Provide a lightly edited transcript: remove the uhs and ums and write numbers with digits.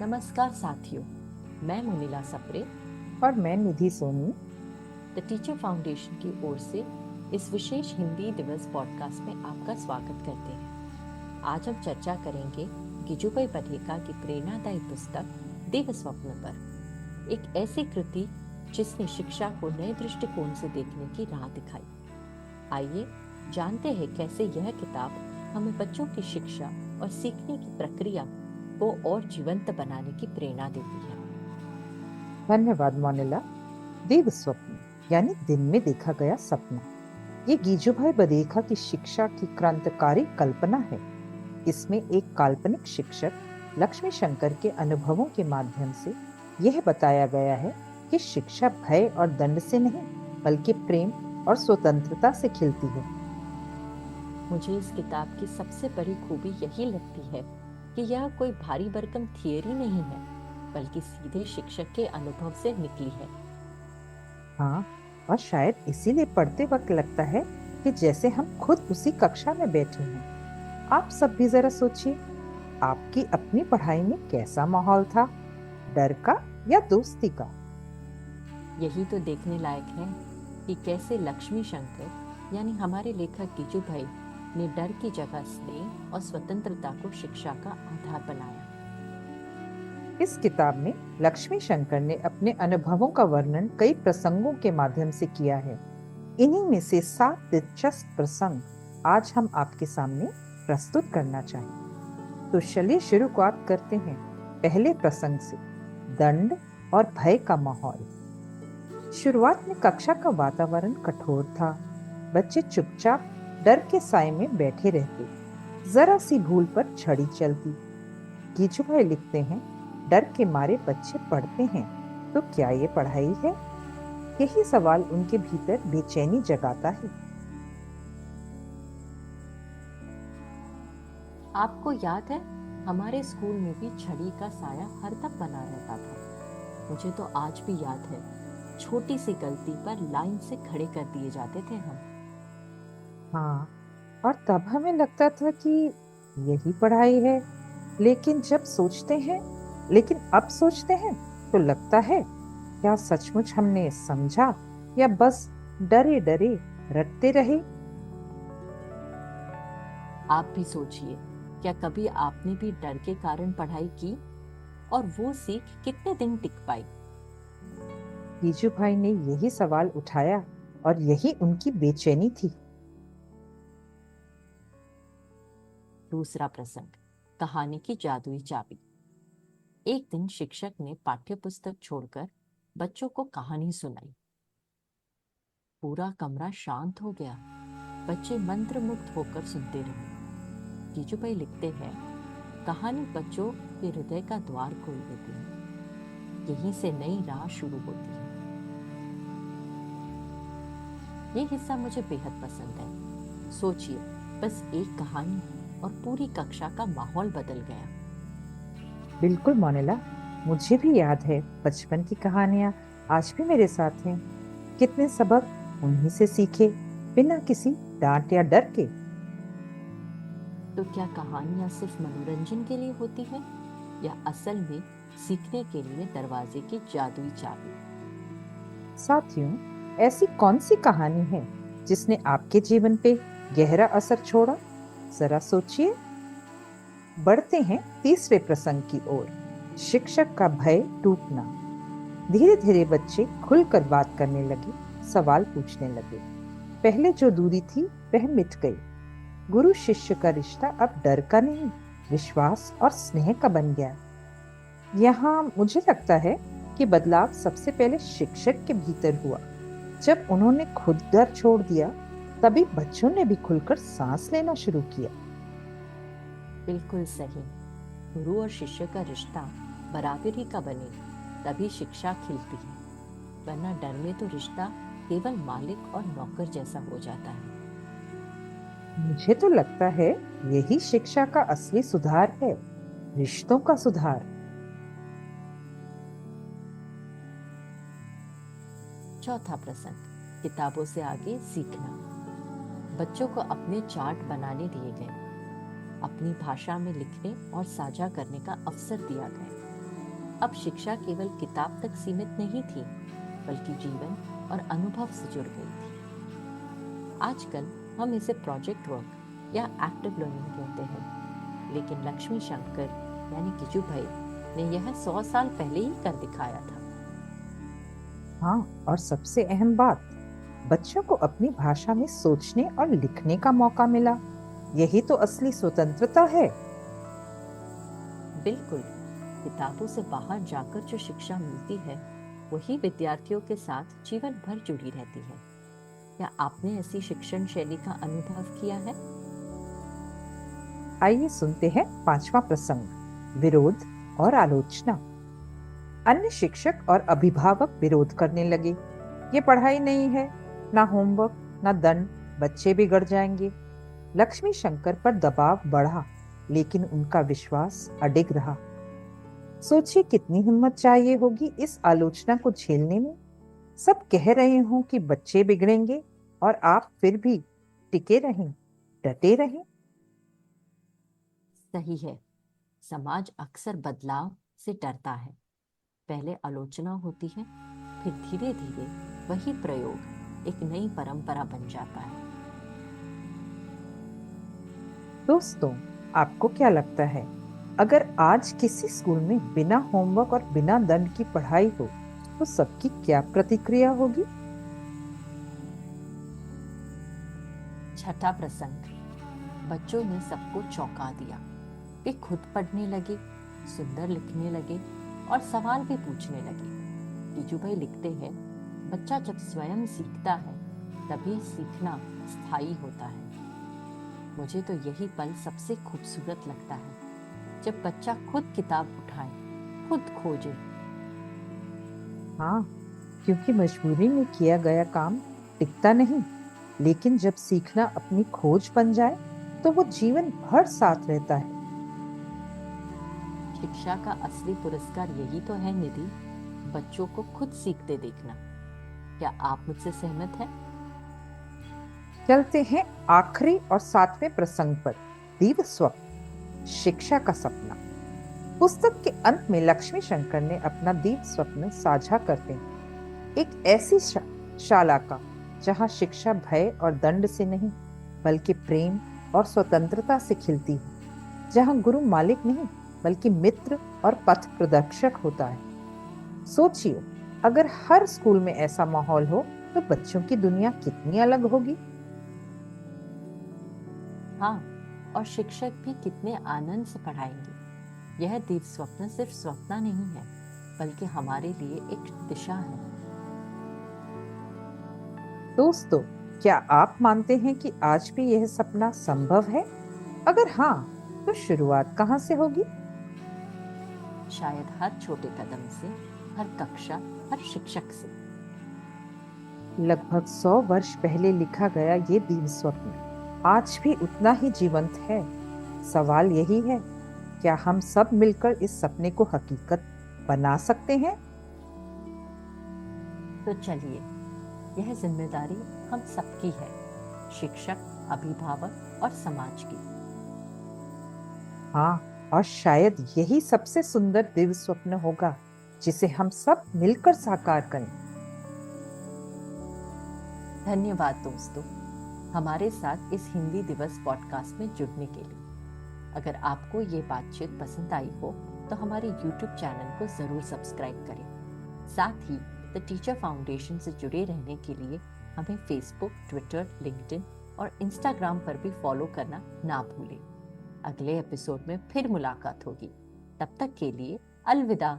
नमस्कार साथियों, मैं मुनीला सप्रे और मैं निधि सोनी द टीचर फाउंडेशन की ओर से इस विशेष हिंदी दिवस पॉडकास्ट में आपका स्वागत करते हैं। आज हम चर्चा करेंगे गिजुभाई बधेका की प्रेरणादायी पुस्तक देव स्वप्न पर, एक ऐसी कृति जिसने शिक्षा को नए दृष्टिकोण से देखने की राह दिखाई। आइए जानते हैं कैसे यह किताब हमें बच्चों की शिक्षा और सीखने की प्रक्रिया को और जीवंत बनाने की प्रेरणा देती है। धन्यवाद मोनिला। देव स्वप्न यानी दिन में देखा गया सपना, ये गीजूभाई बधेका की शिक्षा की क्रांतिकारी कल्पना है। इसमें एक काल्पनिक शिक्षक लक्ष्मी शंकर के अनुभवों के माध्यम से यह बताया गया है कि शिक्षा भय और दंड से नहीं बल्कि प्रेम और स्वतंत्रता से खिलती है। मुझे इस किताब की सबसे बड़ी खूबी यही लगती है कि यह कोई भारी भरकम थियरी नहीं है, बल्कि सीधे शिक्षक के अनुभव से निकली है। हाँ, और शायद इसीलिए पढ़ते वक्त लगता है कि जैसे हम खुद उसी कक्षा में बैठे हैं। आप सब भी जरा सोचिए, आपकी अपनी पढ़ाई में कैसा माहौल था? डर का या दोस्ती का? यही तो देखने लायक है कि कैसे लक्ष्मी शंकर यानी हमारे लेखक गिजुभाई ने डर की जगह स्नेह और स्वतंत्रता को शिक्षा का आधार बनाया। इस किताब में लक्ष्मी शंकर ने अपने अनुभवों का वर्णन कई प्रसंगों के माध्यम से किया है। इन्हीं में से 7 दिलचस्प प्रसंग आज हम आपके सामने प्रस्तुत करना चाहें। तो चलिए शुरुआत करते हैं पहले प्रसंग से, दंड और भय का माहौल। शुरुआत में कक्षा का वातावरण कठोर था। बच्चे चुपचाप डर के साए में बैठे रहते। जरा सी भूल पर छड़ी चलती। गीजूभाई लिखते हैं, डर के मारे बच्चे पढ़ते हैं, तो क्या ये पढ़ाई है? यही सवाल उनके भीतर बेचैनी जगाता है। आपको याद है, हमारे स्कूल में भी छड़ी का साया हरदम बना रहता था। मुझे तो आज भी याद है, छोटी सी गलती पर लाइन से खड़े कर दिए जाते थे हम। हाँ, और तब हमें लगता था कि यही पढ़ाई है। लेकिन जब सोचते हैं, लेकिन अब सोचते हैं तो लगता है, क्या सचमुच हमने समझा या बस डरे डरे रटते रहे? आप भी सोचिए, क्या कभी आपने भी डर के कारण पढ़ाई की और वो सीख कितने दिन टिक पाई? गीजू भाई ने यही सवाल उठाया और यही उनकी बेचैनी थी। दूसरा प्रसंग, कहानी की जादुई चाबी। एक दिन शिक्षक ने पाठ्य पुस्तक छोड़कर बच्चों को कहानी सुनाई। पूरा कमरा शांत हो गया। बच्चे मंत्रमुग्ध होकर सुनते रहे। जीजूभाई लिखते हैं, कहानी बच्चों के हृदय का द्वार खोल देती है। यहीं से नई राह शुरू होती है। ये हिस्सा मुझे बेहद पसंद है। सोचिए, बस एक कहानी और पूरी कक्षा का माहौल बदल गया। बिल्कुल मोनिला, मुझे भी याद है बचपन की कहानियां आज भी मेरे साथ हैं। कितने सबक उन्हीं से सीखे, बिना किसी डांट या डर के। तो क्या कहानियां सिर्फ मनोरंजन के लिए होती है, या असल में सीखने के लिए दरवाजे की जादुई चाबी? साथियों, ऐसी कौन सी कहानी है जिसने आपके जीवन पे गहरा असर छोड़ा? जरा सोचिए। बढ़ते हैं तीसरे प्रसंग की ओर, शिक्षक का भय टूटना। धीरे धीरे बच्चे खुलकर बात करने लगे, सवाल पूछने लगे। पहले जो दूरी थी वह मिट गई। गुरु शिष्य का रिश्ता अब डर का नहीं, विश्वास और स्नेह का बन गया। यहाँ मुझे लगता है कि बदलाव सबसे पहले शिक्षक के भीतर हुआ। जब उन्होंने खुद डर छोड़ दिया, तभी बच्चों ने भी खुलकर सांस लेना शुरू किया। बिल्कुल सही। गुरु और शिष्य का रिश्ता बराबरी का बने, तभी शिक्षा खिलती है। वरना डर में तो रिश्ता केवल मालिक और नौकर जैसा हो जाता है। मुझे तो लगता है यही शिक्षा का असली सुधार है, रिश्तों का सुधार। चौथा प्रसंग, किताबों से आगे सीखना। बच्चों को अपने चार्ट बनाने दिए गए, अपनी भाषा में लिखने और साझा करने का अवसर दिया गया। अब शिक्षा केवल किताब तक सीमित नहीं थी, बल्कि जीवन और अनुभव से जुड़ गई थी। आजकल हम इसे प्रोजेक्ट वर्क या एक्टिव लर्निंग कहते हैं, लेकिन लक्ष्मी शंकर यानी गिजू भाई ने यह 100 साल पहले ही कर दिखाया था। हाँ, और सबसे अहम बात, बच्चों को अपनी भाषा में सोचने और लिखने का मौका मिला। यही तो असली स्वतंत्रता है। बिल्कुल, किताबों से बाहर जाकर जो शिक्षा मिलती है, वही विद्यार्थियों के साथ जीवन भर जुड़ी रहती है। क्या आपने ऐसी शिक्षण शैली का अनुभव किया है? आइए सुनते हैं 5वां प्रसंग, विरोध और आलोचना। अन्य शिक्षक और अभिभावक विरोध करने लगे। ये पढ़ाई नहीं है, ना होमवर्क, ना दंड, बच्चे बिगड़ जाएंगे। लक्ष्मी शंकर पर दबाव बढ़ा, लेकिन उनका विश्वास अडिग रहा। सोचिए कितनी हिम्मत चाहिए होगी इस आलोचना को झेलने में। सब कह रहे हों कि बच्चे बिगड़ेंगे और आप फिर भी टिके रहें, डटे रहें। सही है, समाज अक्सर बदलाव से डरता है। पहले आलोचना होती है, फिर धीरे धीरे वही प्रयोग एक नई परंपरा बन जाता है। दोस्तों, आपको क्या लगता है, अगर आज किसी स्कूल में बिना होमवर्क और बिना दंड की पढ़ाई हो, तो सबकी क्या प्रतिक्रिया होगी? छठा प्रसंग, बच्चों ने सबको चौंका दिया। वे खुद पढ़ने लगे, सुंदर लिखने लगे और सवाल भी पूछने लगे। गिजू भाई लिखते हैं, बच्चा जब स्वयं सीखता है, तभी सीखना स्थायी होता है। मुझे तो यही पल सबसे खूबसूरत लगता है, जब बच्चा खुद किताब उठाए, खुद खोजे। हाँ, क्योंकि मजबूरी में किया गया काम टिकता नहीं, लेकिन जब सीखना अपनी खोज बन जाए, तो वो जीवन भर साथ रहता है। शिक्षा का असली पुरस्कार यही तो है निधि, बच्चों को खुद सीखते देखना। क्या आप मुझसे सहमत हैं? चलते हैं आखिरी और 7वें प्रसंग पर, दिव्य स्वप्न, शिक्षा का सपना। पुस्तक के अंत में लक्ष्मी शंकर ने अपना दिव्य स्वप्न साझा करते हैं, एक ऐसी शाला का जहां शिक्षा भय और दंड से नहीं, बल्कि प्रेम और स्वतंत्रता से खिलती है, जहां गुरु मालिक नहीं, बल्कि मित्र और पथ प्रदर्शक होता है। सोचिए, अगर हर स्कूल में ऐसा माहौल हो, तो बच्चों की दुनिया कितनी अलग होगी। हाँ, और शिक्षक भी कितने आनंद से पढ़ाएंगे। यह दिव्य स्वप्न सिर्फ स्वप्न नहीं है, बल्कि हमारे लिए एक दिशा है। दोस्तों, क्या आप मानते हैं कि आज भी यह सपना संभव है? अगर हाँ, तो शुरुआत कहाँ से होगी? शायद हर छोटे कदम से, हर कक्षा, हर शिक्षक से। लगभग 100 वर्ष पहले लिखा गया ये दिव्य स्वप्न आज भी उतना ही जीवंत है। सवाल यही है, क्या हम सब मिलकर इस सपने को हकीकत बना सकते हैं? तो चलिए, यह जिम्मेदारी हम सबकी है, शिक्षक, अभिभावक और समाज की। हाँ, और शायद यही सबसे सुंदर दिव्य स्वप्न होगा, जिसे हम सब मिलकर साकार करें। धन्यवाद दोस्तों, हमारे साथ इस हिंदी दिवस पॉडकास्ट में जुड़ने के लिए। अगर आपको ये बातचीत पसंद आई हो, तो हमारे YouTube चैनल को जरूर सब्सक्राइब करें। साथ ही द टीचर फाउंडेशन से जुड़े रहने के लिए हमें फेसबुक, ट्विटर, लिंक्डइन और इंस्टाग्राम पर भी फॉलो करना ना भूलें। अगले एपिसोड में फिर मुलाकात होगी। तब तक के लिए अलविदा।